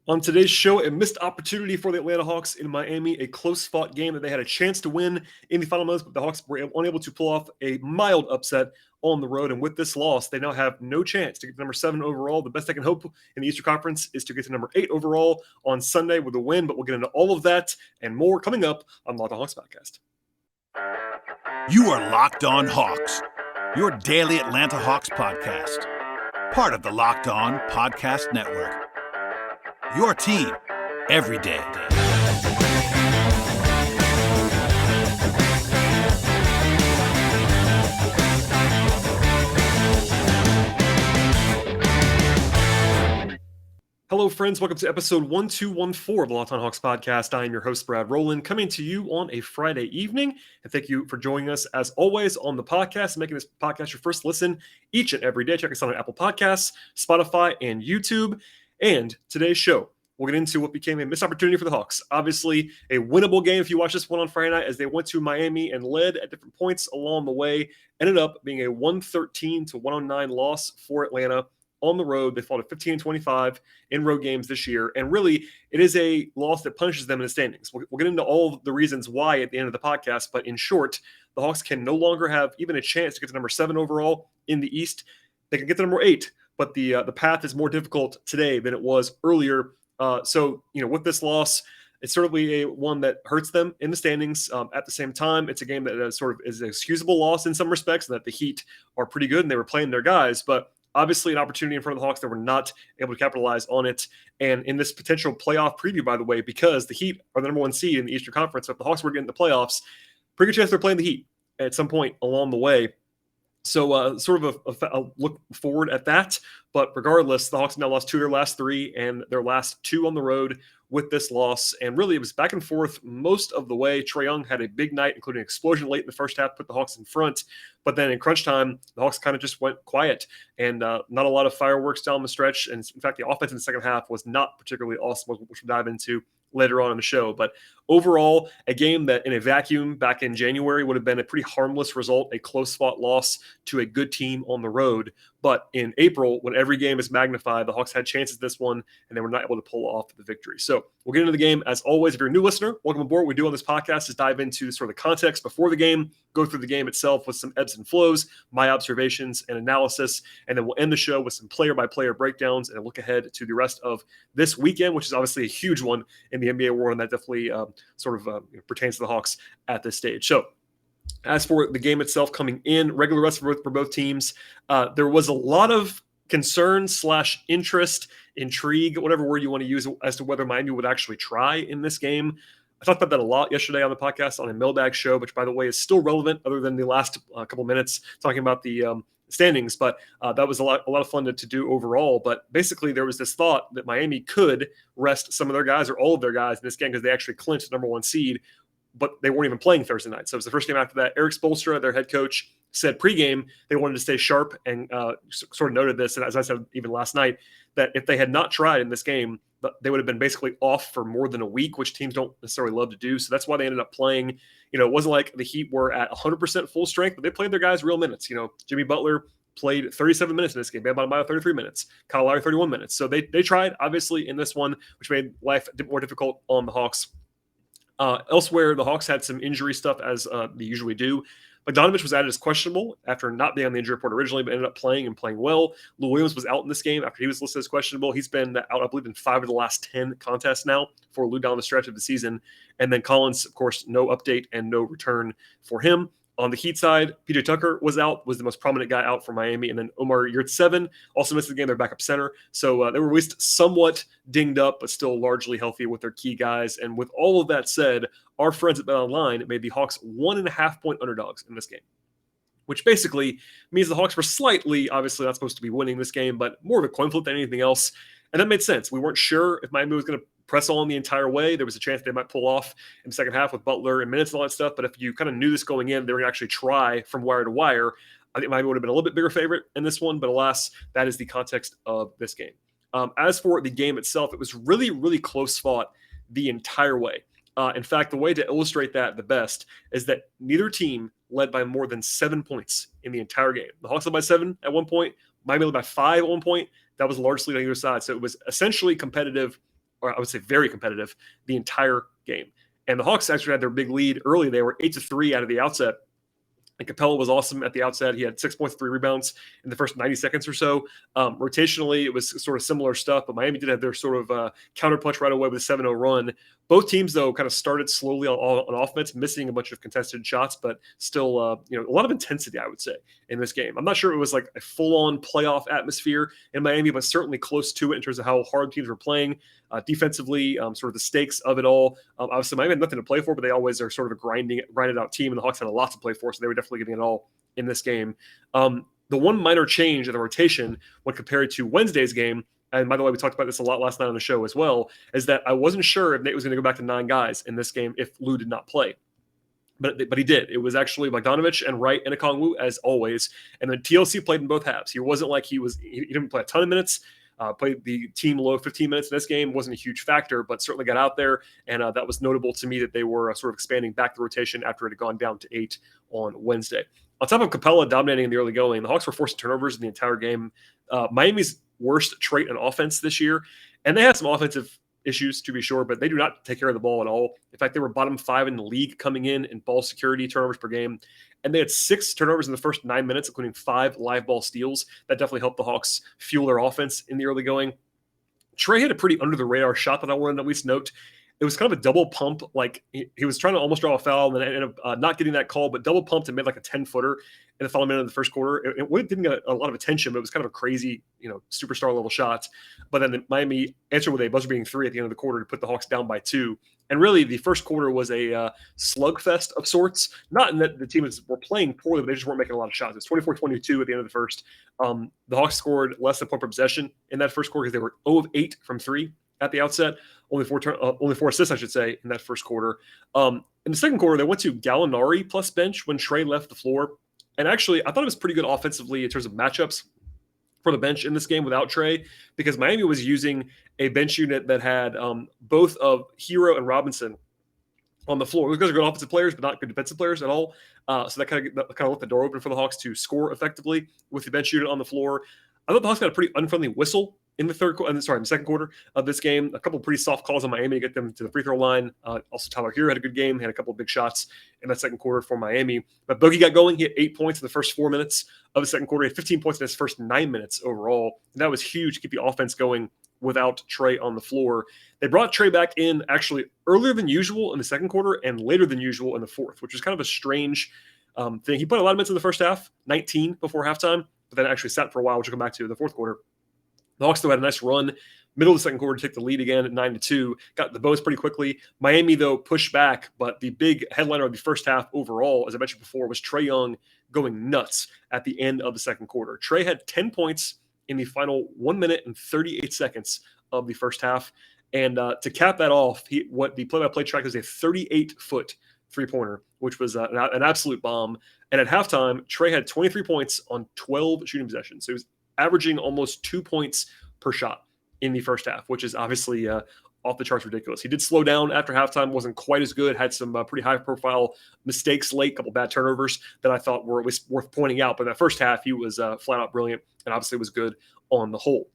On today's show, a missed opportunity for the Atlanta Hawks in Miami, a close-fought game that they had a chance to win in the final moments, but the Hawks were unable to pull off a mild upset on the road. And with this loss, they now have no chance to get to number 7 overall. The best they can hope in the Eastern Conference is to get to number 8 overall on Sunday with a win, but we'll get into all of that and more coming up on Locked On Hawks podcast. You are Locked On Hawks, your daily Atlanta Hawks podcast, part of the Locked On Podcast Network. Your team every day. Hello, friends. Welcome to episode 1214 of the Locked On Hawks podcast. I am your host, Rowland, coming to you on a Friday evening. And thank you for joining us, as always, on the podcast and making this podcast your first listen each and every day. Check us out on Apple Podcasts, Spotify, and YouTube. And today's show, we'll get into what became a missed opportunity for the Hawks. Obviously, a winnable game if you watch this one on Friday night, as they went to Miami and led at different points along the way. Ended up being a 113-109 loss for Atlanta on the road. They fell to 15-25 in road games this year. And really, it is a loss that punishes them in the standings. We'll get into all the reasons why at the end of the podcast. But in short, the Hawks can no longer have even a chance to get to number 7 overall in the East. They can get to number 8. But the path is more difficult today than it was earlier. So, with this loss, it's certainly a one that hurts them in the standings. At the same time, it's a game that sort of is an excusable loss in some respects, and that the Heat are pretty good and they were playing their guys. But obviously an opportunity in front of the Hawks that were not able to capitalize on it. And in this potential playoff preview, by the way, because the Heat are the number 1 seed in the Eastern Conference, so if the Hawks were getting the playoffs, pretty good chance they're playing the Heat at some point along the way. So sort of a look forward at that. But regardless, the Hawks now lost 2 of their last 3 and their last 2 on the road with this loss. And really, it was back and forth most of the way. Trae Young had a big night, including an explosion late in the first half, put the Hawks in front. But then in crunch time, the Hawks kind of just went quiet and not a lot of fireworks down the stretch. And in fact, the offense in the second half was not particularly awesome, which we'll dive into later on in the show. But overall, a game that in a vacuum back in January would have been a pretty harmless result, a close-fought loss to a good team on the road. But in April, when every game is magnified, the Hawks had chances this one, and they were not able to pull off the victory. So we'll get into the game. As always, if you're a new listener, welcome aboard. What we do on this podcast is dive into sort of the context before the game, go through the game itself with some ebbs and flows, my observations and analysis, and then we'll end the show with some player-by-player breakdowns and a look ahead to the rest of this weekend, which is obviously a huge one in the NBA world, and that definitely pertains to the Hawks at this stage. So as for the game itself coming in, regular rest for both teams, there was a lot of concern / interest, intrigue, whatever word you want to use, as to whether Miami would actually try in this game. I talked about that a lot yesterday on the podcast on a mailbag show, which, by the way, is still relevant other than the last couple minutes talking about the standings. But that was a lot of fun to do overall. But basically, there was this thought that Miami could rest some of their guys or all of their guys in this game because they actually clinched the number 1 seed, but they weren't even playing Thursday night. So it was the first game after that. Eric Spoelstra, their head coach, said pregame they wanted to stay sharp and sort of noted this, and as I said even last night, that if they had not tried in this game, they would have been basically off for more than a week, which teams don't necessarily love to do. So that's why they ended up playing. It wasn't like the Heat were at 100% full strength, but they played their guys real minutes. Jimmy Butler played 37 minutes in this game. Bam Adebayo 33 minutes. Kyle Lowry 31 minutes. So they tried, obviously, in this one, which made life more difficult on the Hawks. Elsewhere, the Hawks had some injury stuff, as they usually do. Bogdanovich was added as questionable after not being on the injury report originally, but ended up playing and playing well. Lou Williams was out in this game after he was listed as questionable. He's been out, I believe, in 5 of the last 10 contests now for Lou down the stretch of the season. And then Collins, of course, no update and no return for him. On the Heat side, PJ Tucker was out, was the most prominent guy out for Miami. And then Omar Yurtseven also missed the game, their backup center. So they were at least somewhat dinged up, but still largely healthy with their key guys. And with all of that said, our friends at BetOnline made the Hawks 1.5-point underdogs in this game, which basically means the Hawks were slightly, obviously not supposed to be winning this game, but more of a coin flip than anything else. And that made sense. We weren't sure if Miami was going to press on the entire way. There was a chance they might pull off in the second half with Butler and minutes and all that stuff. But if you kind of knew this going in, they were going to actually try from wire to wire. I think Miami would have been a little bit bigger favorite in this one. But alas, that is the context of this game. As for the game itself, it was really, really close fought the entire way. In fact, the way to illustrate that the best is that neither team led by more than 7 points in the entire game. The Hawks led by 7 at one point. Miami led by 5 at one point. That was largely on either side. So it was essentially competitive or I would say very competitive, the entire game. And the Hawks actually had their big lead early. They were 8-3 out of the outset. And Capela was awesome at the outset. He had 6 points, 3 rebounds in the first 90 seconds or so. Rotationally, it was sort of similar stuff, but Miami did have their sort of counterpunch right away with a 7-0 run. Both teams, though, kind of started slowly on offense, missing a bunch of contested shots, but still, a lot of intensity, I would say, in this game. I'm not sure it was like a full-on playoff atmosphere in Miami, but certainly close to it in terms of how hard teams were playing. Defensively, sort of the stakes of it all. Obviously, Miami had nothing to play for, but they always are sort of a grinded out team, and the Hawks had a lot to play for, so they were definitely giving it all in this game. The one minor change in the rotation when compared to Wednesday's game, and by the way, we talked about this a lot last night on the show as well, is that I wasn't sure if Nate was going to go back to 9 guys in this game if Lou did not play. But he did. It was actually Bogdanovich and Wright and Okongwu as always. And then TLC played in both halves. He wasn't like he didn't play a ton of minutes. Played the team low 15 minutes in this game. Wasn't a huge factor, but certainly got out there. And that was notable to me that they were sort of expanding back the rotation after it had gone down to 8 on Wednesday. On top of Capela dominating in the early going, the Hawks were forcing turnovers in the entire game. Miami's worst trait in offense this year. And they had some offensive issues, to be sure, but they do not take care of the ball at all. In fact, they were bottom 5 in the league coming in ball security, turnovers per game. And they had 6 turnovers in the first 9 minutes, including 5 live ball steals. That definitely helped the Hawks fuel their offense in the early going. Trae had a pretty under-the-radar shot that I wanted to at least note. It was kind of a double pump. Like he was trying to almost draw a foul and then ended up not getting that call, but double pumped and made like a 10-footer in the final minute of the first quarter. It didn't get a lot of attention, but it was kind of a crazy, superstar level shot. But then Miami answered with a buzzer beating 3 at the end of the quarter to put the Hawks down by 2. And really, the first quarter was a slugfest of sorts. Not in that the teams were playing poorly, but they just weren't making a lot of shots. It's 24-22 at the end of the first. The Hawks scored less than a point per possession in that first quarter because they were 0 of 8 from 3 at the outset. Only 4 assists, I should say, in that first quarter. In the second quarter, they went to Gallinari plus bench when Trae left the floor. And actually, I thought it was pretty good offensively in terms of matchups for the bench in this game without Trae, because Miami was using a bench unit that had both of Hero and Robinson on the floor. Those guys are good offensive players, but not good defensive players at all. So that kind of left the door open for the Hawks to score effectively with the bench unit on the floor. I thought the Hawks got a pretty unfriendly whistle in the second quarter of this game. A couple of pretty soft calls on Miami to get them to the free throw line. Also, Tyler Hero had a good game. He had a couple of big shots in that second quarter for Miami. But Bogey got going. He had 8 points in the first 4 minutes of the second quarter. He had 15 points in his first 9 minutes overall. And that was huge to keep the offense going without Trae on the floor. They brought Trae back in actually earlier than usual in the second quarter and later than usual in the fourth, which was kind of a strange thing. He played a lot of minutes in the first half, 19 before halftime, but then actually sat for a while, which we'll come back to in the fourth quarter. The Hawks, though, had a nice run middle of the second quarter to take the lead again at 9-2. Got the bonus pretty quickly. Miami, though, pushed back, but the big headliner of the first half overall, as I mentioned before, was Trae Young going nuts at the end of the second quarter. Trae had 10 points in the final 1 minute and 38 seconds of the first half. And to cap that off, what the play-by-play track is a 38-foot three-pointer, which was an absolute bomb. And at halftime, Trae had 23 points on 12 shooting possessions. So he was averaging almost 2 points per shot in the first half, which is obviously off the charts ridiculous. He did slow down after halftime, wasn't quite as good, had some pretty high-profile mistakes late, a couple bad turnovers that I thought were at least worth pointing out. But in that first half, he was flat-out brilliant and obviously was good on the whole.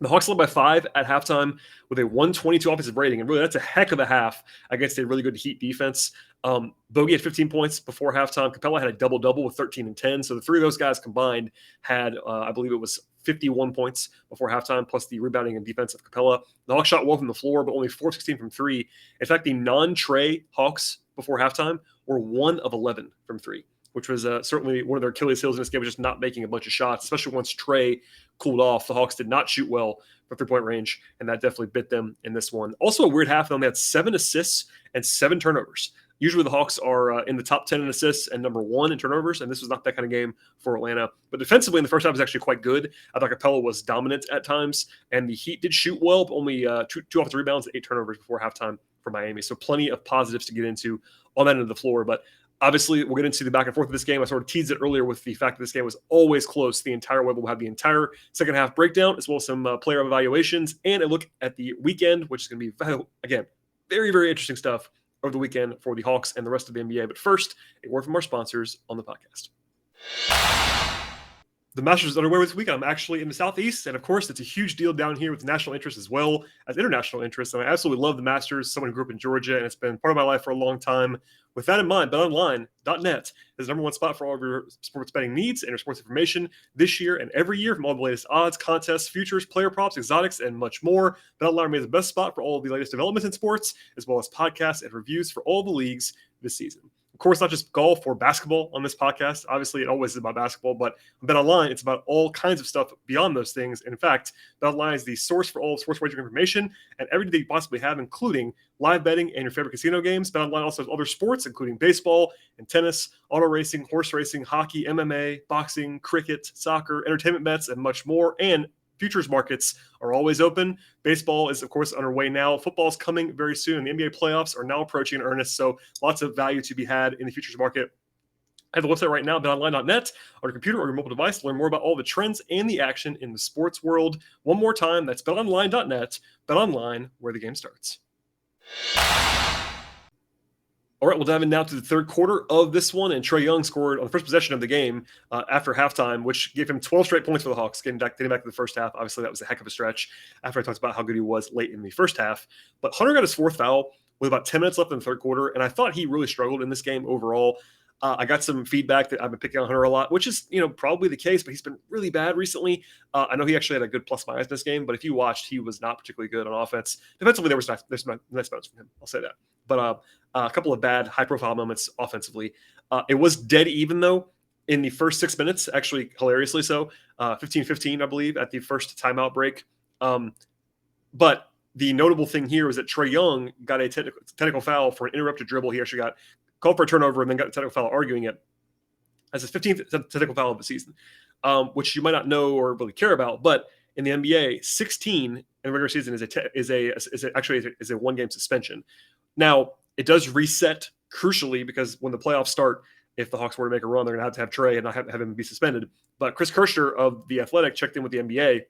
The Hawks led by 5 at halftime with a 122 offensive rating, and really that's a heck of a half against a really good Heat defense. Bogey had 15 points before halftime. Capela had a double-double with 13 and 10. So the three of those guys combined had, I believe it was 51 points before halftime, plus the rebounding and defense of Capela. The Hawks shot well from the floor, but only 4-16 from 3. In fact, the non-Trae Hawks before halftime were 1 of 11 from 3, which was certainly one of their Achilles heels in this game, was just not making a bunch of shots, especially once Trae cooled off. The Hawks did not shoot well from three-point range, and that definitely bit them in this one. Also a weird half, they only had 7 assists and 7 turnovers. Usually the Hawks are in the top 10 in assists and number 1 in turnovers, and this was not that kind of game for Atlanta. But defensively in the first half was actually quite good. I thought Capela was dominant at times, and the Heat did shoot well, but only 2 offensive rebounds and 8 turnovers before halftime for Miami. So plenty of positives to get into on that end of the floor. But obviously, we'll get into the back and forth of this game. I sort of teased it earlier with the fact that this game was always close the entire way. We'll have the entire second half breakdown, as well as some player evaluations and a look at the weekend, which is going to be, again, very, very interesting stuff over the weekend for the Hawks and the rest of the NBA. But first, a word from our sponsors on the podcast. The Masters is underway this week. I'm actually in the Southeast, and of course, it's a huge deal down here with national interest as well as international interest. And I absolutely love the Masters. Someone who grew up in Georgia, and it's been part of my life for a long time. With that in mind, BetOnline.net is the number one spot for all of your sports betting needs and your sports information this year and every year, from all the latest odds, contests, futures, player props, exotics, and much more. BetOnline remains the best spot for all of the latest developments in sports, as well as podcasts and reviews for all the leagues this season. Of course, not just golf or basketball on this podcast. Obviously, it always is about basketball, but on BetOnline, it's about all kinds of stuff beyond those things. And in fact, BetOnline is the source for all sports wagering information and everything that you possibly have, including live betting and your favorite casino games. BetOnline also has other sports, including baseball and tennis, auto racing, horse racing, hockey, MMA, boxing, cricket, soccer, entertainment bets, and much more. And futures markets are always open. Baseball is, of course, underway now. Football is coming very soon. The NBA playoffs are now approaching in earnest, so lots of value to be had in the futures market. I have the website right now, betonline.net, on your computer or your mobile device to learn more about all the trends and the action in the sports world. One more time, that's betonline.net. BetOnline, where the game starts. All right, we'll dive in now to the third quarter of this one, and Trae Young scored on the first possession of the game after halftime, which gave him 12 straight points for the Hawks, getting back to the first half. Obviously, that was a heck of a stretch after I talked about how good he was late in the first half. But Hunter got his fourth foul with about 10 minutes left in the third quarter, and I thought he really struggled in this game overall. I got some feedback that I've been picking on Hunter a lot, which is, probably the case, but he's been really bad recently. I know he actually had a good plus-minus in this game, but if you watched, he was not particularly good on offense. Defensively, there's nice moments from him. I'll say that. But a couple of bad, high-profile moments offensively. It was dead even, though, in the first 6 minutes, actually hilariously so. 15-15, I believe, at the first timeout break. But the notable thing here was that Trae Young got a technical foul for an interrupted dribble. He actually got called for a turnover and then got a technical foul arguing it as his 15th technical foul of the season, which you might not know or really care about. But in the NBA, 16 in the regular season is a one-game suspension. Now, it does reset crucially because when the playoffs start, if the Hawks were to make a run, they're going to have Trae and not have him be suspended. But Chris Kirschner of The Athletic checked in with the NBA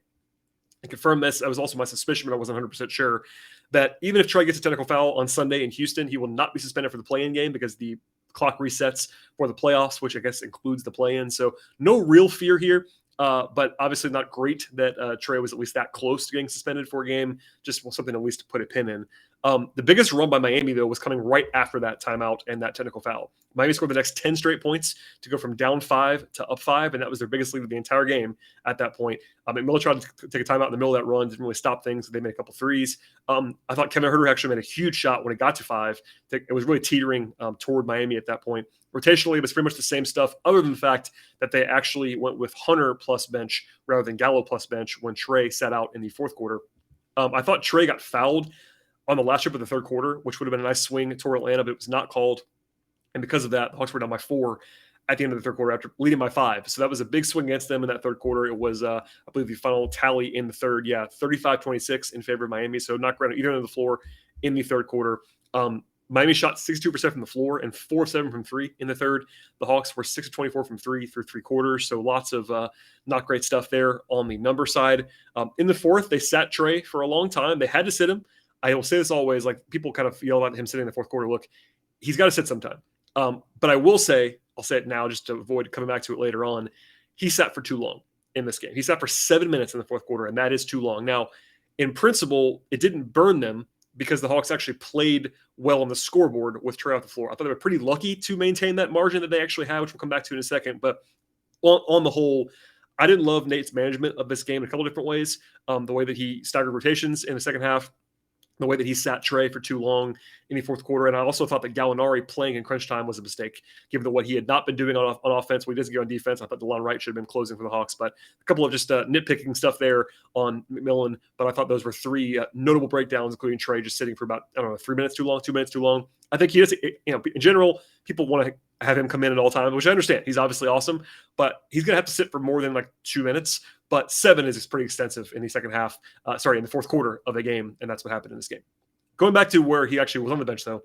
and confirmed this. That was also my suspicion, but I wasn't 100% sure, that even if Trae gets a technical foul on Sunday in Houston, he will not be suspended for the play-in game because the clock resets for the playoffs, which I guess includes the play-in. So no real fear here, but obviously not great that Trae was at least that close to getting suspended for a game. Just something at least to put a pin in. The biggest run by Miami, though, was coming right after that timeout and that technical foul. Miami scored the next 10 straight points to go from down 5 to up 5, and that was their biggest lead of the entire game at that point. McMillan tried to take a timeout in the middle of that run, didn't really stop things, so they made a couple threes. I thought Kevin Huerter actually made a huge shot when it got to 5. It was really teetering toward Miami at that point. Rotationally, it was pretty much the same stuff, other than the fact that they actually went with Hunter plus bench rather than Gallo plus bench when Trae sat out in the fourth quarter. I thought Trae got fouled on the last trip of the third quarter, which would have been a nice swing toward Atlanta, but it was not called. And because of that, the Hawks were down by 4 at the end of the third quarter after leading by 5. So that was a big swing against them in that third quarter. It was, I believe, the final tally in the third. 35-26 in favor of Miami. So not great on either end of the floor in the third quarter. Miami shot 62% from the floor and 4-7 from 3 in the third. The Hawks were 6-24 from 3 through 3 quarters. So lots of not great stuff there on the number side. In the fourth, they sat Trae for a long time. They had to sit him. I will say this always, like people kind of yell at him sitting in the fourth quarter. Look, he's got to sit sometime. But I will say, I'll say it now just to avoid coming back to it later on. He sat for too long in this game. He sat for 7 minutes in the fourth quarter, and that is too long. Now, in principle, it didn't burn them because the Hawks actually played well on the scoreboard with Trae off the floor. I thought they were pretty lucky to maintain that margin that they actually had, which we'll come back to in a second. But on the whole, I didn't love Nate's management of this game in a couple different ways. The way that he staggered rotations in the second half, the way that he sat Trae for too long in the fourth quarter. And I also thought that Gallinari playing in crunch time was a mistake, given what he had not been doing on offense. When he doesn't go on defense, I thought DeLon Wright should have been closing for the Hawks. But a couple of just nitpicking stuff there on McMillan. But I thought those were 3 notable breakdowns, including Trae just sitting for about, 3 minutes too long, 2 minutes too long. I think he is, in general, people want to have him come in at all times, which I understand. He's obviously awesome, but he's going to have to sit for more than 2 minutes. But 7 is pretty extensive in the second half, in the fourth quarter of the game, and that's what happened in this game. Going back to where he actually was on the bench, though,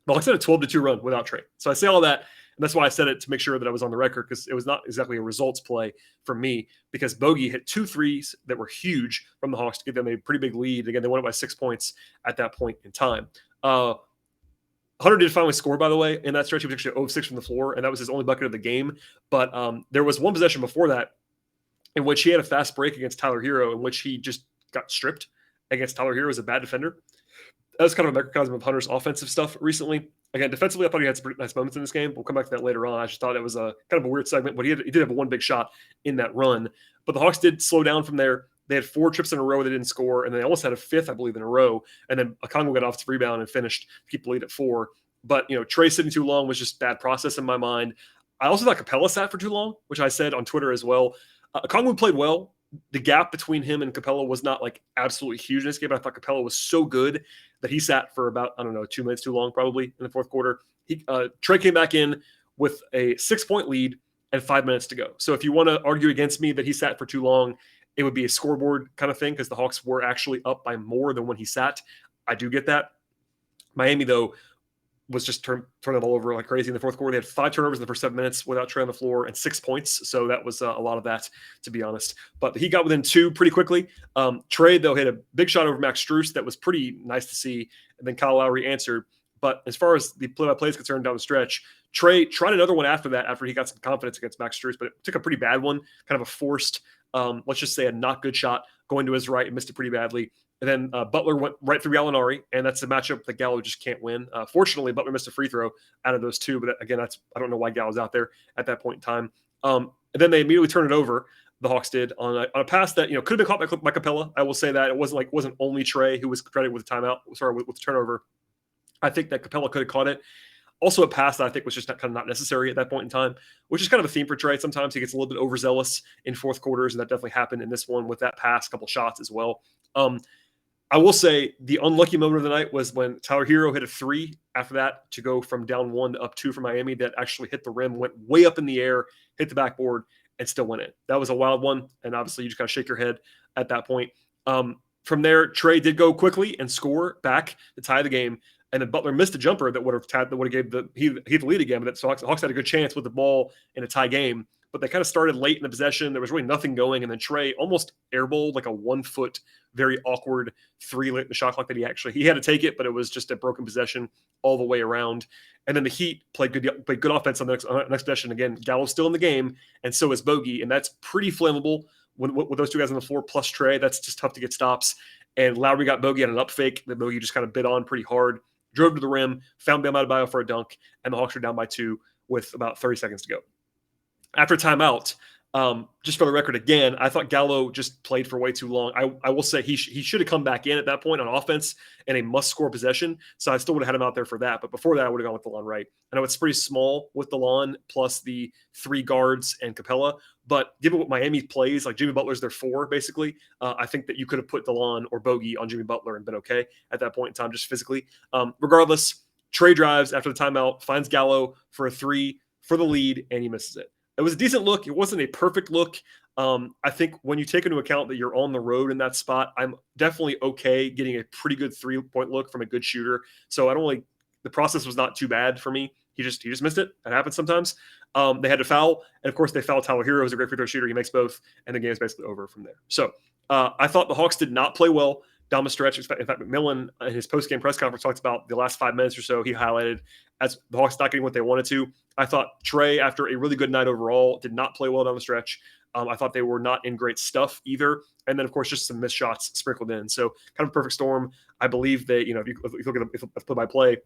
the Hawks had a 12-2 run without Trae. So I say all that, and that's why I said it to make sure that I was on the record, because it was not exactly a results play for me, because Bogey hit 2 threes that were huge from the Hawks to give them a pretty big lead. Again, they won it by 6 points at that point in time. Hunter did finally score, by the way, in that stretch. He was actually 0-6 from the floor, and that was his only bucket of the game. But there was one possession before that in which he had a fast break against Tyler Hero, in which he just got stripped against Tyler Hero as a bad defender. That was kind of a microcosm of Hunter's offensive stuff recently. Again, defensively, I thought he had some pretty nice moments in this game. We'll come back to that later on. I just thought it was a kind of a weird segment, but he did have one big shot in that run. But the Hawks did slow down from there. They had 4 trips in a row they didn't score, and they almost had a 5th, I believe, in a row. And then Okongwu got off the rebound and finished to keep the lead at 4. But, Trae sitting too long was just bad process in my mind. I also thought Capela sat for too long, which I said on Twitter as well. Okongwu played well. The gap between him and Capela was not like absolutely huge in this game, but I thought Capela was so good that he sat for about, 2 minutes too long probably in the fourth quarter. Trae came back in with a 6-point lead and 5 minutes to go. So if you want to argue against me that he sat for too long, it would be a scoreboard kind of thing because the Hawks were actually up by more than when he sat. I do get that. Miami, though, was just turning them all over like crazy in the fourth quarter. They had 5 turnovers in the first 7 minutes without Trae on the floor and 6 points. So that was a lot of that, to be honest. But he got within 2 pretty quickly. Trae, though, hit a big shot over Max Strus. That was pretty nice to see. And then Kyle Lowry answered. But as far as the play-by-play is concerned down the stretch, Trae tried another one after that, after he got some confidence against Max Strus, but it took a pretty bad one, kind of a forced, let's just say a not good shot, going to his right and missed it pretty badly. And then Butler went right through Gallinari, and that's a matchup that Gallo just can't win. Fortunately, Butler missed a free throw out of those 2, but again, I don't know why Gallo's out there at that point in time. And then they immediately turned it over. The Hawks did on a pass that could have been caught by Capela. I will say that it wasn't only Trae who was credited with the timeout. Sorry, with the turnover. I think that Capela could have caught it. Also, a pass that I think was just kind of not necessary at that point in time, which is kind of a theme for Trae. Sometimes he gets a little bit overzealous in fourth quarters, and that definitely happened in this one with that pass, a couple shots as well. I will say the unlucky moment of the night was when Tyler Hero hit a 3 after that to go from down 1 to up 2 for Miami that actually hit the rim, went way up in the air, hit the backboard, and still went in. That was a wild one, and obviously you just got to shake your head at that point. From there, Trae did go quickly and score back to tie the game, and then Butler missed a jumper that would have gave the lead again. But the Hawks had a good chance with the ball in a tie game. But they kind of started late in the possession. There was really nothing going. And then Trae almost airballed like a 1-foot, very awkward 3 late in the shot clock that he had to take it, but it was just a broken possession all the way around. And then the Heat played good offense on the next possession. Again, Gallo's still in the game, and so is Bogey. And that's pretty flammable with those 2 guys on the floor plus Trae. That's just tough to get stops. And Lowry got Bogey on an up fake that Bogey just kind of bit on pretty hard, drove to the rim, found Bam Adebayo for a dunk, and the Hawks were down by 2 with about 30 seconds to go. After timeout, just for the record, again, I thought Gallo just played for way too long. I will say he should have come back in at that point on offense in a must-score possession, so I still would have had him out there for that. But before that, I would have gone with DeLon Wright. I know it's pretty small with DeLon plus the 3 guards and Capela, but given what Miami plays, like Jimmy Butler's their 4, basically, I think that you could have put DeLon or Bogey on Jimmy Butler and been okay at that point in time, just physically. Regardless, Trae drives after the timeout, finds Gallo for a 3 for the lead, and he misses it. It was a decent look. It wasn't a perfect look. I think when you take into account that you're on the road in that spot, I'm definitely okay getting a pretty good 3-point look from a good shooter. So the process was not too bad for me. He just missed it. That happens sometimes. They had to foul, and of course they fouled Tyler Hero, who's a great free throw shooter. He makes both, and the game is basically over from there. So I thought the Hawks did not play well down the stretch. In fact, McMillan in his post-game press conference talked about the last 5 minutes or so. He highlighted as the Hawks not getting what they wanted to. I thought Trae, after a really good night overall, did not play well down the stretch. I thought they were not in great stuff either. And then, of course, just some missed shots sprinkled in. So kind of a perfect storm. I believe that, if you look at the play-by-play,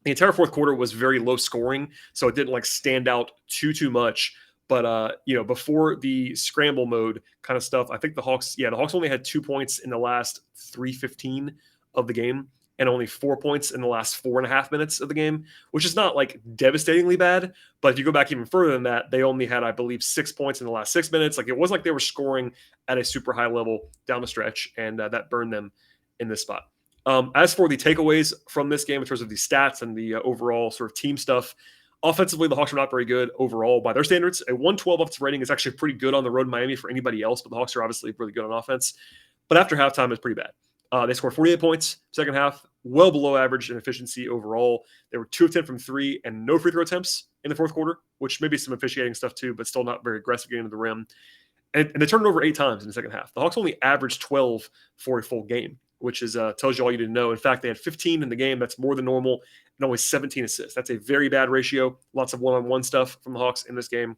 the entire fourth quarter was very low scoring. So it didn't stand out too much. But, before the scramble mode kind of stuff, I think the Hawks only had 2 points in the last 3:15 of the game and only 4 points in the last 4.5 minutes of the game, which is not devastatingly bad. But if you go back even further than that, they only had, I believe, 6 points in the last 6 minutes. It wasn't like they were scoring at a super high level down the stretch, and that burned them in this spot. As for the takeaways from this game in terms of the stats and the overall sort of team stuff, offensively, the Hawks were not very good overall by their standards. A 112 offensive rating is actually pretty good on the road in Miami for anybody else, but the Hawks are obviously really good on offense. But after halftime, it's pretty bad. They scored 48 points second half, well below average in efficiency overall. They were 2 of 10 from 3 and no free throw attempts in the fourth quarter, which may be some officiating stuff too, but still not very aggressive getting to the rim. And they turned it over 8 times in the second half. The Hawks only averaged 12 for a full game, which is tells you all you need to know. In fact, they had 15 in the game. That's more than normal, and only 17 assists. That's a very bad ratio. Lots of one-on-one stuff from the Hawks in this game.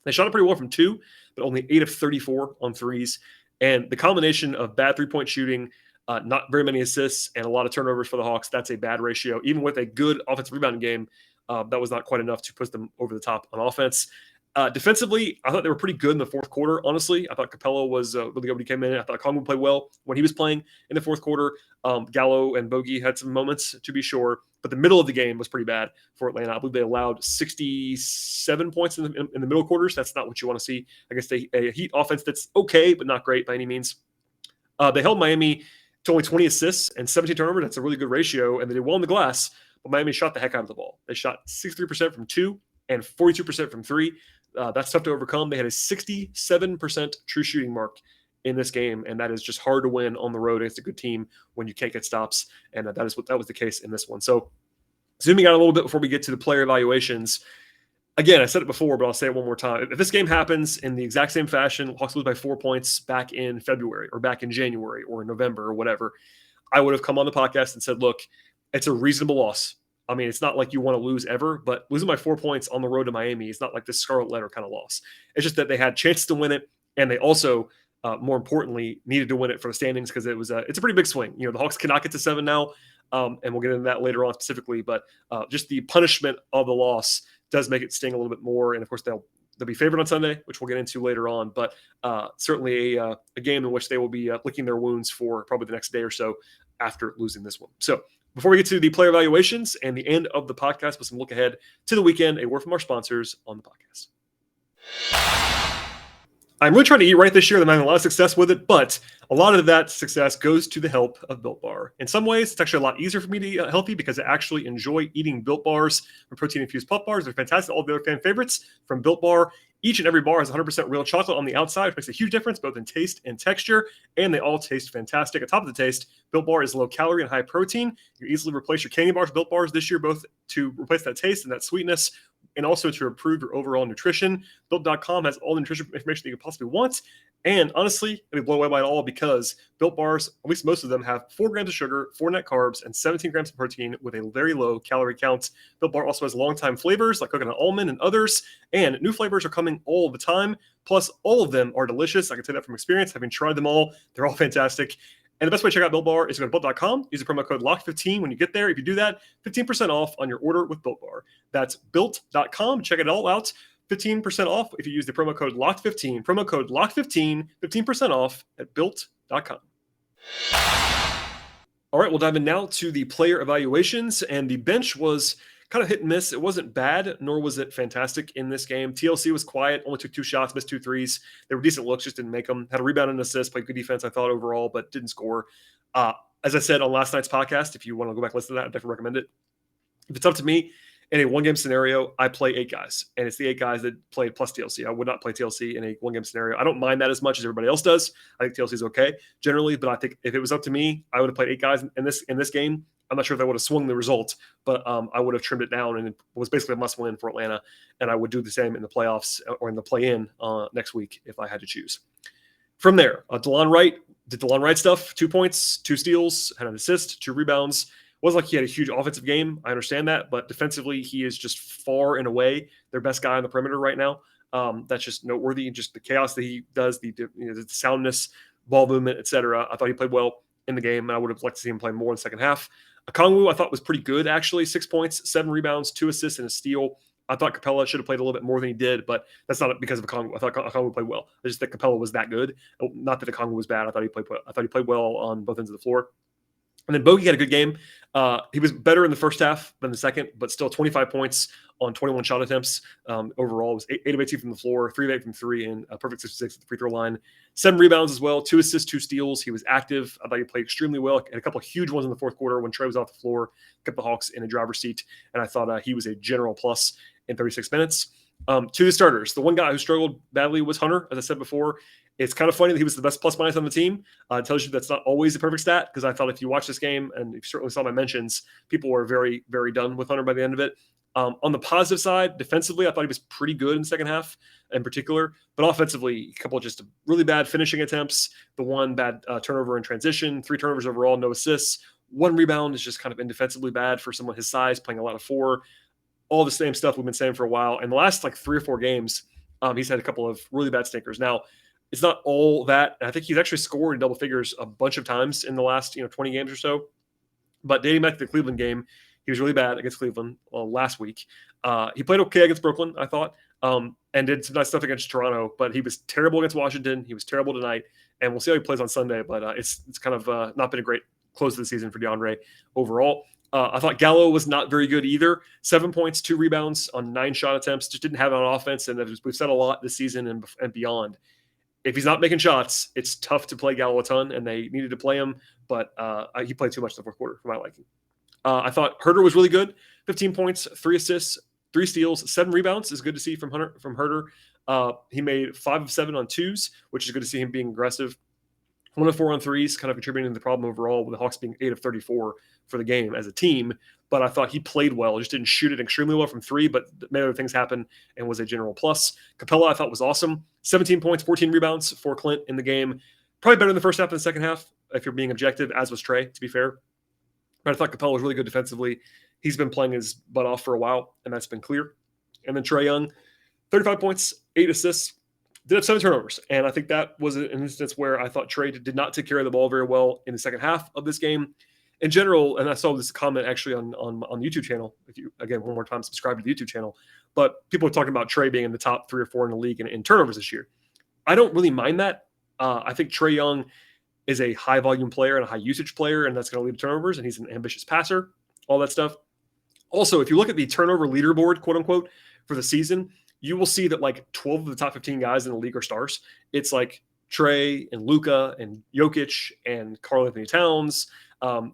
They shot it pretty well from 2, but only 8 of 34 on threes. And the combination of bad three-point shooting, not very many assists, and a lot of turnovers for the Hawks, that's a bad ratio. Even with a good offensive rebounding game, that was not quite enough to push them over the top on offense. Defensively, I thought they were pretty good in the fourth quarter, honestly. I thought Capela was really good when he came in. I thought Congo played well when he was playing in the fourth quarter. Gallo and Bogey had some moments, to be sure. But the middle of the game was pretty bad for Atlanta. I believe they allowed 67 points in the middle quarters. That's not what you want to see. I guess a Heat offense that's okay, but not great by any means. They held Miami to only 20 assists and 17 turnovers. That's a really good ratio, and they did well on the glass. But Miami shot the heck out of the ball. They shot 63% from 2 and 42% from 3. That's tough to overcome. They had a 67% true shooting mark in this game, and that is just hard to win on the road against a good team when you can't get stops, and that was the case in this one. So zooming out a little bit before we get to the player evaluations, again, I said it before, but I'll say it one more time. If this game happens in the exact same fashion, Hawks lose by 4 points back in February or back in January or in November or whatever, I would have come on the podcast and said, look, it's a reasonable loss. I mean, it's not like you want to lose ever, but losing by 4 points on the road to Miami is not like this scarlet letter kind of loss. It's just that they had chances to win it, and they also, more importantly, needed to win it for the standings because it's a pretty big swing. You know, the Hawks cannot get to 7 now, and we'll get into that later on specifically. But just the punishment of the loss does make it sting a little bit more. And of course, they'll be favored on Sunday, which we'll get into later on. But certainly a game in which they will be licking their wounds for probably the next day or so after losing this one. So before we get to the player evaluations and the end of the podcast with some look ahead to the weekend, a word from our sponsors on the podcast. I'm really trying to eat right this year. I'm having a lot of success with it, but a lot of that success goes to the help of Built Bar. In some ways, it's actually a lot easier for me to eat healthy because I actually enjoy eating Built Bars and protein-infused puff bars. They're fantastic. All the other fan favorites from Built Bar. Each and every bar has 100% real chocolate on the outside, which makes a huge difference both in taste and texture, and they all taste fantastic. On top of the taste, Built Bar is low calorie and high protein. You can easily replace your candy bars with Built Bars this year, both to replace that taste and that sweetness, and also to improve your overall nutrition. Built.com has all the nutrition information that you could possibly want. And honestly, I'd be blown away by it all because Built Bars, at least most of them, have 4 grams of sugar, 4 net carbs, and 17 grams of protein with a very low calorie count. Built Bar also has long-time flavors like coconut almond and others, and new flavors are coming all the time. Plus, all of them are delicious. I can say that from experience, having tried them all. They're all fantastic. And the best way to check out Built Bar is to go to Built.com. Use the promo code LOCK15 when you get there. If you do that, 15% off on your order with Built Bar. That's Built.com. Check it all out. 15% off if you use the promo code LOCK15. Promo code LOCK15, 15% off at Built.com. All right, we'll dive in now to the player evaluations. And the bench was kind of hit and miss. It wasn't bad, nor was it fantastic in this game. TLC was quiet, only took 2 shots, missed 2 threes. They were decent looks, just didn't make them. Had a rebound and assist, played good defense, I thought, overall, but didn't score. As I said on last night's podcast, if you want to go back and listen to that, I definitely recommend it. If it's up to me, in a one-game scenario, I play 8 guys, and it's the 8 guys that played plus TLC. I would not play TLC in a one-game scenario. I don't mind that as much as everybody else does. I think TLC is okay generally, but I think if it was up to me, I would have played 8 guys in this game. I'm not sure if I would have swung the result, but I would have trimmed it down, and it was basically a must-win for Atlanta, and I would do the same in the playoffs or in the play-in next week if I had to choose. From there, DeLon Wright did DeLon Wright stuff, 2 points, 2 steals, had an assist, 2 rebounds. Wasn't like he had a huge offensive game. I understand that, but defensively, he is just far and away their best guy on the perimeter right now. That's just noteworthy. Just the chaos that he does, the soundness, ball movement, etc. I thought he played well in the game, and I would have liked to see him play more in the second half. Okongwu, I thought was pretty good actually. 6 points, 7 rebounds, 2 assists, and a steal. I thought Capela should have played a little bit more than he did, but that's not because of Okongwu. I thought Okongwu played well. It's just that Capela was that good. Not that Okongwu was bad. I thought he played well on both ends of the floor. And then Bogey had a good game. He was better in the first half than the second, but still 25 points on 21 shot attempts. Overall, it was 8 of 18 from the floor, 3 of 8 from 3, and a perfect 6 at the free throw line. 7 rebounds as well, 2 assists, 2 steals. He was active. I thought he played extremely well. And a couple of huge ones in the fourth quarter when Trae was off the floor, kept the Hawks in a driver's seat. And I thought he was a general plus in 36 minutes. To the starters, the one guy who struggled badly was Hunter, as I said before. It's kind of funny that he was the best plus minus on the team. It tells you that's not always the perfect stat, because I thought if you watch this game, and you certainly saw my mentions, people were very, very done with Hunter by the end of it. On the positive side, defensively, I thought he was pretty good in the second half in particular. But offensively, a couple of just really bad finishing attempts, the one bad turnover in transition, 3 turnovers overall, no assists. 1 rebound is just kind of indefensibly bad for someone his size, playing a lot of 4. All the same stuff we've been saying for a while. In the last 3 or 4 games, He's had a couple of really bad stinkers. Now, it's not all that. I think he's actually scored in double figures a bunch of times in the last 20 games or so. But dating back to the Cleveland game, he was really bad against Cleveland last week. He played okay against Brooklyn, I thought, and did some nice stuff against Toronto. But he was terrible against Washington. He was terrible tonight, and we'll see how he plays on Sunday. But it's kind of not been a great close to the season for DeAndre overall. I thought Gallo was not very good either. 7 points, 2 rebounds on 9 shot attempts. Just didn't have it on offense, and we've said a lot this season and beyond. If he's not making shots, it's tough to play Gallo a ton, and they needed to play him, but he played too much in the fourth quarter for my liking. I thought Herter was really good. 15 points, 3 assists, 3 steals, 7 rebounds is good to see from Herter. He made 5 of 7 on twos, which is good to see him being aggressive. 1 of 4 on threes, kind of contributing to the problem overall, with the Hawks being 8 of 34 for the game as a team. But I thought he played well. Just didn't shoot it extremely well from 3, but made other things happen and was a general plus. Capela, I thought, was awesome. 17 points, 14 rebounds for Clint in the game. Probably better in the first half than the second half, if you're being objective, as was Trae, to be fair. But I thought Capela was really good defensively. He's been playing his butt off for a while, and that's been clear. And then Trae Young, 35 points, 8 assists, did have 7 turnovers. And I think that was an instance where I thought Trae did not take care of the ball very well in the second half of this game. In general, and I saw this comment actually on the YouTube channel. If you, again, one more time, subscribe to the YouTube channel. But people are talking about Trae being in the top 3 or 4 in the league in turnovers this year. I don't really mind that. I think Trae Young is a high volume player and a high usage player, and that's going to lead to turnovers, and he's an ambitious passer, all that stuff. Also, if you look at the turnover leaderboard, quote unquote, for the season, you will see that like 12 of the top 15 guys in the league are stars. It's like Trae and Luka and Jokic and Karl Anthony Towns.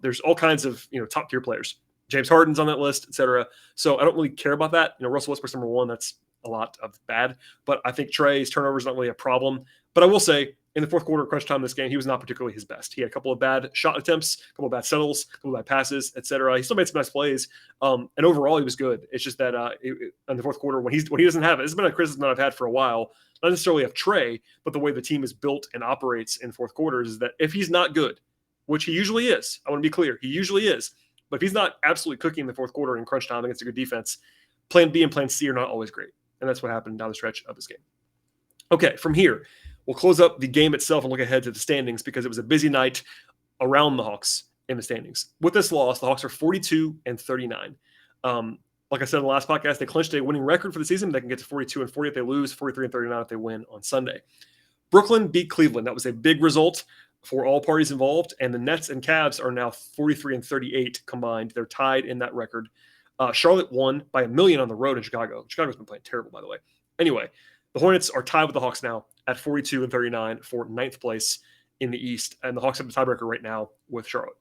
There's all kinds of top tier players. James Harden's on that list, etc. So I don't really care about that. Russell Westbrook's number 1. That's a lot of bad. But I think Trae's turnover is not really a problem. But I will say, in the fourth quarter, crunch time this game, he was not particularly his best. He had a couple of bad shot attempts, a couple of bad settles, a couple of bad passes, etc. He still made some nice plays, and overall he was good. It's just that in the fourth quarter, when he doesn't have it, this has been a criticism that I've had for a while, not necessarily of Trae, but the way the team is built and operates in fourth quarters is that if he's not good, which he usually is, I want to be clear, he usually is, but if he's not absolutely cooking in the fourth quarter in crunch time against a good defense, plan B and plan C are not always great, and that's what happened down the stretch of this game. Okay, from here, we'll close up the game itself and look ahead to the standings because it was a busy night around the Hawks in the standings. With this loss, the Hawks are 42-39. Like I said in the last podcast, they clinched a winning record for the season. They can get to 42-40 if they lose, 43-39 if they win on Sunday. Brooklyn beat Cleveland. That was a big result for all parties involved, and the Nets and Cavs are now 43-38 combined. They're tied in that record. Charlotte won by 1 million on the road in Chicago. Chicago's been playing terrible, by the way. Anyway, the Hornets are tied with the Hawks now at 42-39 for 9th place in the East, and the Hawks have the tiebreaker right now with Charlotte.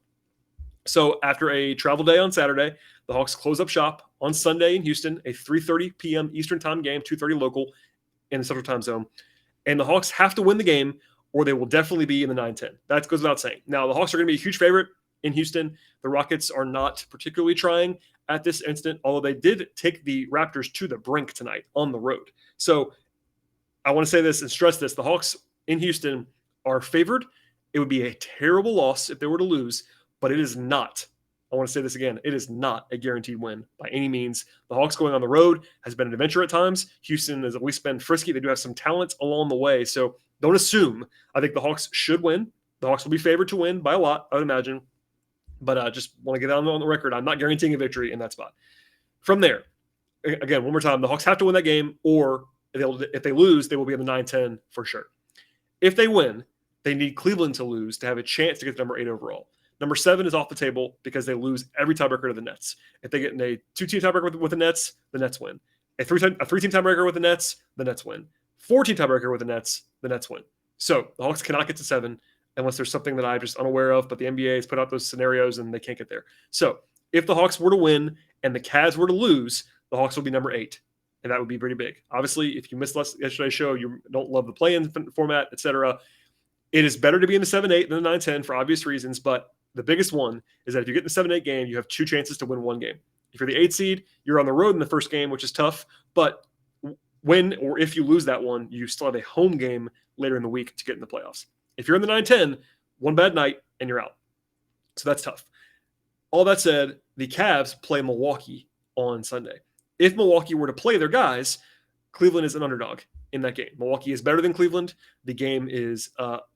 So after a travel day on Saturday, the Hawks close up shop on Sunday in Houston, a 3:30 p.m. Eastern time game, 2:30 local in the Central Time Zone. And the Hawks have to win the game or they will definitely be in the 9-10. That goes without saying. Now, the Hawks are going to be a huge favorite in Houston. The Rockets are not particularly trying at this instant, although they did take the Raptors to the brink tonight on the road. So I want to say this and stress this. The Hawks in Houston are favored. It would be a terrible loss if they were to lose, but it is not. I want to say this again. It is not a guaranteed win by any means. The Hawks going on the road has been an adventure at times. Houston has at least been frisky. They do have some talent along the way. So don't assume. I think the Hawks should win. The Hawks will be favored to win by a lot, I would imagine. But I just want to get on the record. I'm not guaranteeing a victory in that spot. From there, again, one more time, the Hawks have to win that game, or if they lose, they will be in the 9-10 for sure. If they win, they need Cleveland to lose to have a chance to get to number 8 overall. Number 7 is off the table because they lose every tiebreaker to the Nets. If they get in a 2-team tiebreaker with the Nets win. A 3-team tiebreaker with the Nets win. 4-team tiebreaker with the Nets win. So the Hawks cannot get to 7 unless there's something that I'm just unaware of, but the NBA has put out those scenarios and they can't get there. So if the Hawks were to win and the Cavs were to lose, the Hawks will be number 8. And that would be pretty big. Obviously, if you missed yesterday's show, you don't love the play-in format, etc. It is better to be in the 7-8 than the 9-10 for obvious reasons, but the biggest one is that if you get in the 7-8 game, you have 2 chances to win 1 game. If you're the 8 seed, you're on the road in the first game, which is tough, but when or if you lose that one, you still have a home game later in the week to get in the playoffs. If you're in the 9-10, one bad night and you're out. So that's tough. All that said, the Cavs play Milwaukee on Sunday. If Milwaukee were to play their guys, Cleveland is an underdog in that game. Milwaukee is better than Cleveland. The game is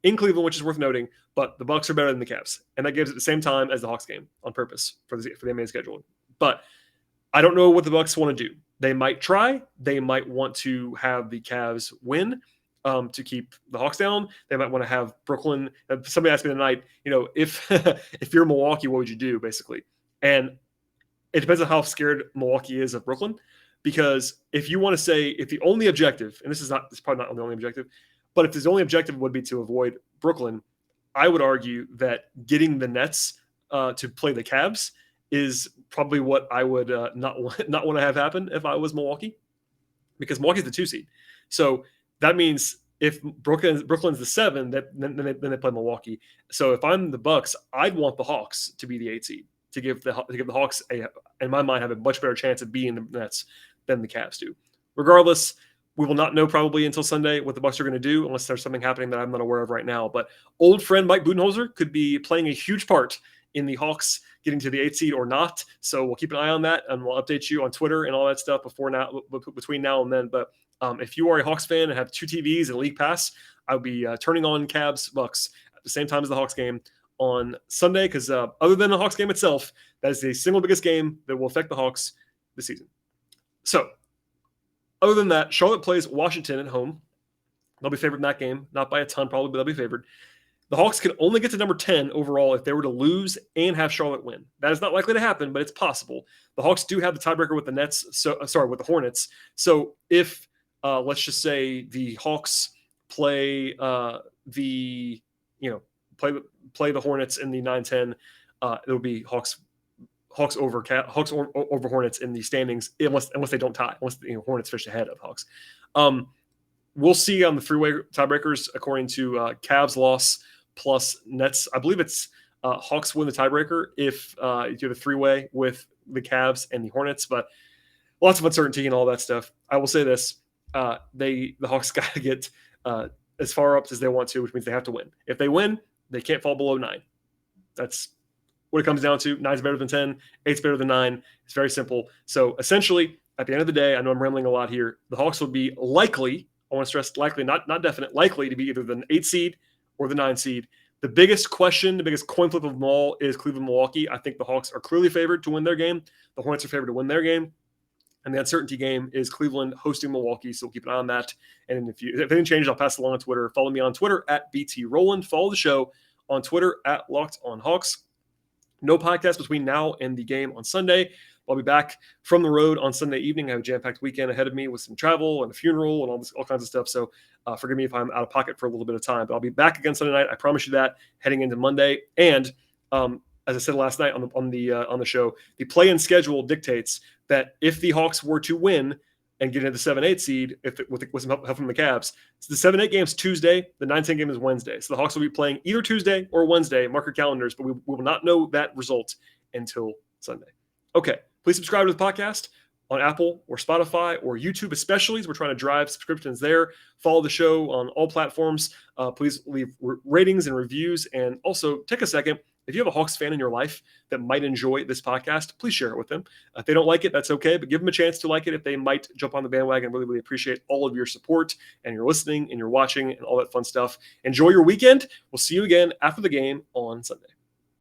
in Cleveland, which is worth noting, but the Bucks are better than the Cavs. And that gives it the same time as the Hawks game on purpose for the main schedule. But I don't know what the Bucks want to do. They might try. They might want to have the Cavs win to keep the Hawks down. They might want to have Brooklyn. Somebody asked me tonight, if if you're Milwaukee, what would you do, basically? And it depends on how scared Milwaukee is of Brooklyn. Because if you want to say, if the only objective, and this is probably not the only objective, but if the only objective would be to avoid Brooklyn, I would argue that getting the Nets to play the Cavs is probably what I would not want to have happen if I was Milwaukee, because Milwaukee's the 2 seed. So that means if Brooklyn's the 7, then they play Milwaukee. So if I'm the Bucks, I'd want the Hawks to be the 8 seed to give the Hawks in my mind, have a much better chance of beating the Nets than the Cavs do. Regardless, we will not know probably until Sunday what the Bucks are going to do, unless there's something happening that I'm not aware of right now. But old friend Mike Budenholzer could be playing a huge part in the Hawks getting to the 8 seed or not. So we'll keep an eye on that, and we'll update you on Twitter and all that stuff between now and then. But if you are a Hawks fan and have 2 TVs and a league pass, I'll be turning on Cavs Bucks at the same time as the Hawks game on Sunday, because other than the Hawks game itself, that is the single biggest game that will affect the Hawks this season. So other than that, Charlotte plays Washington at home. They'll be favored in that game, not by a ton probably, but they'll be favored. The Hawks can only get to number 10 overall if they were to lose and have Charlotte win. That is not likely to happen, but it's possible. The Hawks do have the tiebreaker with the Nets. With the Hornets. So if let's just say the Hawks play the Hornets in the 9-10, it'll be Hawks over Hornets in the standings, unless they don't tie, unless Hornets finish ahead of Hawks. We'll see on the 3-way tiebreakers according to Cavs loss plus Nets. I believe it's Hawks win the tiebreaker if you have a 3-way with the Cavs and the Hornets, but lots of uncertainty and all that stuff. I will say this: the Hawks got to get as far up as they want to, which means they have to win. If they win, they can't fall below 9. That's what it comes down to. 9's better than 10. 8's better than 9. It's very simple. So essentially, at the end of the day, I know I'm rambling a lot here, the Hawks will be likely, I want to stress likely, not definite, likely to be either the 8 seed or the 9 seed. The biggest question, the biggest coin flip of them all is Cleveland-Milwaukee. I think the Hawks are clearly favored to win their game. The Hornets are favored to win their game. And the uncertainty game is Cleveland hosting Milwaukee, so we'll keep an eye on that. And if anything changes, I'll pass it along on Twitter. Follow me on Twitter at BT Rowland. Follow the show on Twitter at Locked On Hawks. No podcast between now and the game on Sunday. I'll be back from the road on Sunday evening. I have a jam-packed weekend ahead of me with some travel and a funeral and all kinds of stuff. So forgive me if I'm out of pocket for a little bit of time. But I'll be back again Sunday night. I promise you that, heading into Monday. And as I said last night on the show, the play-in schedule dictates that if the Hawks were to win and get into the 7-8 seed, with some help from the Cavs, so the 7-8 game is Tuesday, the 9-10 game is Wednesday. So the Hawks will be playing either Tuesday or Wednesday. Mark your calendars, but we will not know that result until Sunday. Okay, please subscribe to the podcast on Apple or Spotify or YouTube especially, as we're trying to drive subscriptions there. Follow the show on all platforms. Please leave ratings and reviews, and also take a second. If you have a Hawks fan in your life that might enjoy this podcast, please share it with them. If they don't like it, that's okay, but give them a chance to like it if they might jump on the bandwagon. Really, really appreciate all of your support and your listening and your watching and all that fun stuff. Enjoy your weekend. We'll see you again after the game on Sunday.